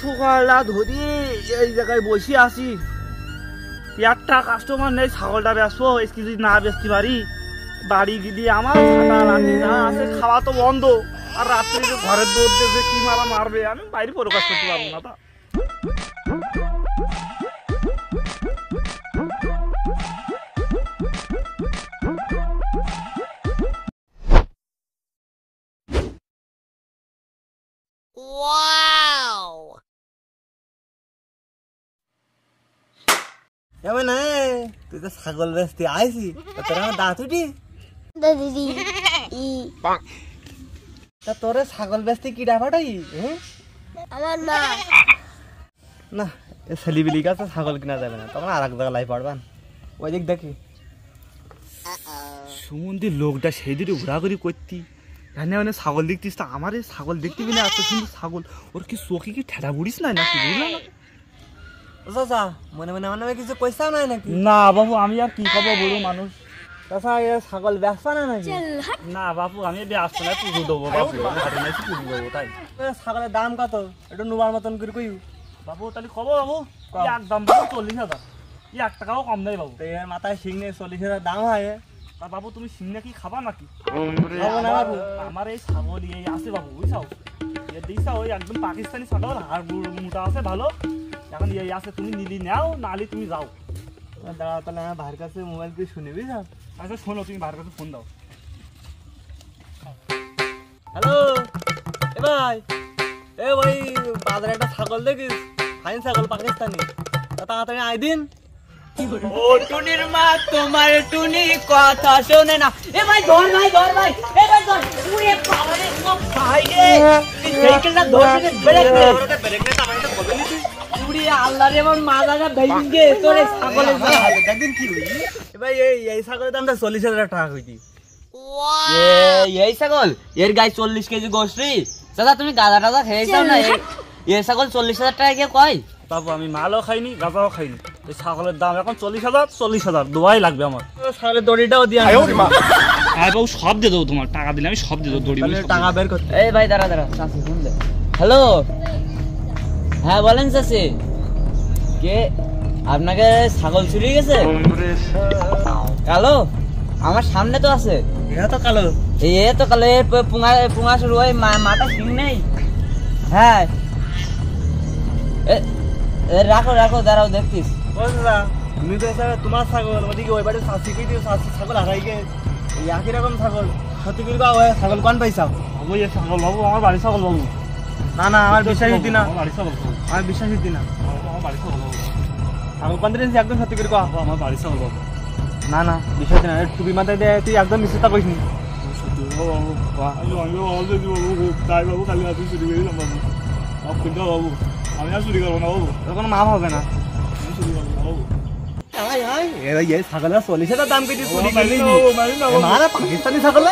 সকালটা ধরি এই জায়গায় বসে আছি, একটা কাস্টমার নেই, ছাগলটা বেচবো, যদি না বেচতে পারি বাড়ি গিয়ে আমার ছাটা লাঠি যা আছে খাওয়া তো বন্ধ, আর রাত্রে যে ঘরের দৌড় দিয়ে কি মারা মারবে আমি বাইরে প্রকাশ করতে পারবো না। তা তুই তো ছাগল বেচতে আইসি, তোর আমার দাঁত উঠি তা তোরে ছাগল বেচতে কি ডাবাটাই আমার মা না, ছেলিবিলি গাছে ছাগল কিনা যাবে না, তখন আর এক জায়গায় লাই পড়বান। ওই দিক দেখি সুমন্দি লোকটা সেই দিকে ঘোরাঘুরি করতি, এখানে মানে ছাগল দেখতিস, তা আমার এই ছাগল দেখতে বিনা এত সুন্দর ছাগল, ওর কি চোখে কি ঠেলা বুড়িস না নাকি বুঝলাম না? চাচা মনে মনে আমার নামে কিছু পয়সা নাই নাকি? না বাবু, আমি আর কি খাবো বড় মানুষ। চাচা এ ছাগল বেচবা না নাকি? না বাবু, আমি আসতে না, পুজো দেবো বাবু, হাটে নাকি পুজো দেবো। তাই ছাগলের দাম কত একটু নুবার মতন করে কইউ বাবু, তাহলে খবর বাবু একদম বাবু 40,000, 1 টাকাও কম দেয় বাবু। এর মাথায় শিং নেই, 40,000 দাম হয়। তা বাবু তুমি সিংনা কি খাবা নাকি? খাবো না বাবু, আমার এই ছাগল এই আছে বাবু, বুঝছাও দিছাও, ওই একদম পাকিস্তানি ছাগল, আর মোটা আছে ভালো, এখন এই আছে, তুমি নিলি নাও, নালি তুমি যাও। দাঁড়াও তাহলে আমার ভাইয়ের কাছে মোবাইল দিয়ে শুনে বুঝছো। আচ্ছা শোনো, তুমি ভাইয়ের কাছে ফোন দাও। হ্যালো এ ভাই, এ ভাই বাজারে একটা ছাগল দেখিস, ফাইন ছাগল পাকিস্তানি, তাড়াতাড়ি আই দিন। ও টুনির মা তোমার টুনি কথা শোনে না। এ ভাই ধর ভাই, ধর ভাই, এ ভাই ধর। উড়ে বাবা রে, ও ভাই রে, এই সাইকেলটা ধরতে ব্রেক দে, ব্রেক নে, তারপরে তো বলে নিবি। উড়ে আল্লাহ রে, আমার মাথাটা ভেঙে তোরে ছাগলে যা। দেখদিন কি হই এ ভাই, এই ছাগলের দামটা 40,000 টাকা কইতি। এই ছাগল এর গায়ে 40 কেজি গোশরি। দাদা তুমি গাদা টাদা খেয়েছো না? এই ছাগল 40,000 টাকা কে কয়? বাবু আমি মালও খাইনি, গাঁজাও খাইনি, এই ছাগলের দাম এখন 40,000 দোয়াই লাগবে আমার। ছাগলের দড়িটাও দিয়ে হ্যাঁ বাবু, সব দিয়ে দেবো, তোমার টাকা দিলে আমি সব দিয়ে দেবো, দড়ি টাকা বের করতে। এই ভাই দাঁড়া দাঁড়া, চাচি ফোন দে। হ্যালো, হ্যাঁ বলেন চাচি, কে আপনাকে ছাগল চুরি গেছে? কালো আমার সামনে তো আছে। এটা তো কালো, এই তো কালো, পুঙা শুরু হয়, মাথা শিং নেই। হ্যাঁ রাখো রাখো, দাঁড়াও দেখতিস। তুমি তো তোমার ছাগল, ওদিকে ওই বাড়ি শাসি কই দিও, ছাগল হারাই গে, এই একই রকম ছাগল। সত্যি করে কও, ছাগল কোন পাইছাও? বাবু এই ছাগল বাবু, আমার বাড়ির ছাগল বাবু। না না, আমার বিশ্বাস হইতি না, আমার বাড়ির ছাগল বাবু, আমার বিশ্বাস হইতি না। আমার বাড়ির ছাগল বাবু, ছাগল কোন দিন একদম সত্যি করে কও। আমার বাড়ির ছাগল বাবু। না না, বিশ্বাস হইতি না, টুপি মাথায় দে, তুই একদম মিথ্যা কইসনি। বাবু তাই বাবু, কালি রাতে চুরি করেছিলাম বাবু, মাফ করে দাও বাবু, আমি আর চুরি করবো না বাবু, তোর কোনো মাপ হবে না। আমি চুরি করবো না বাবু। ছাগলের 40,000 দাম কেটে চুরি করলি, মারি না বাবু, পাকিস্তানি ছাগল।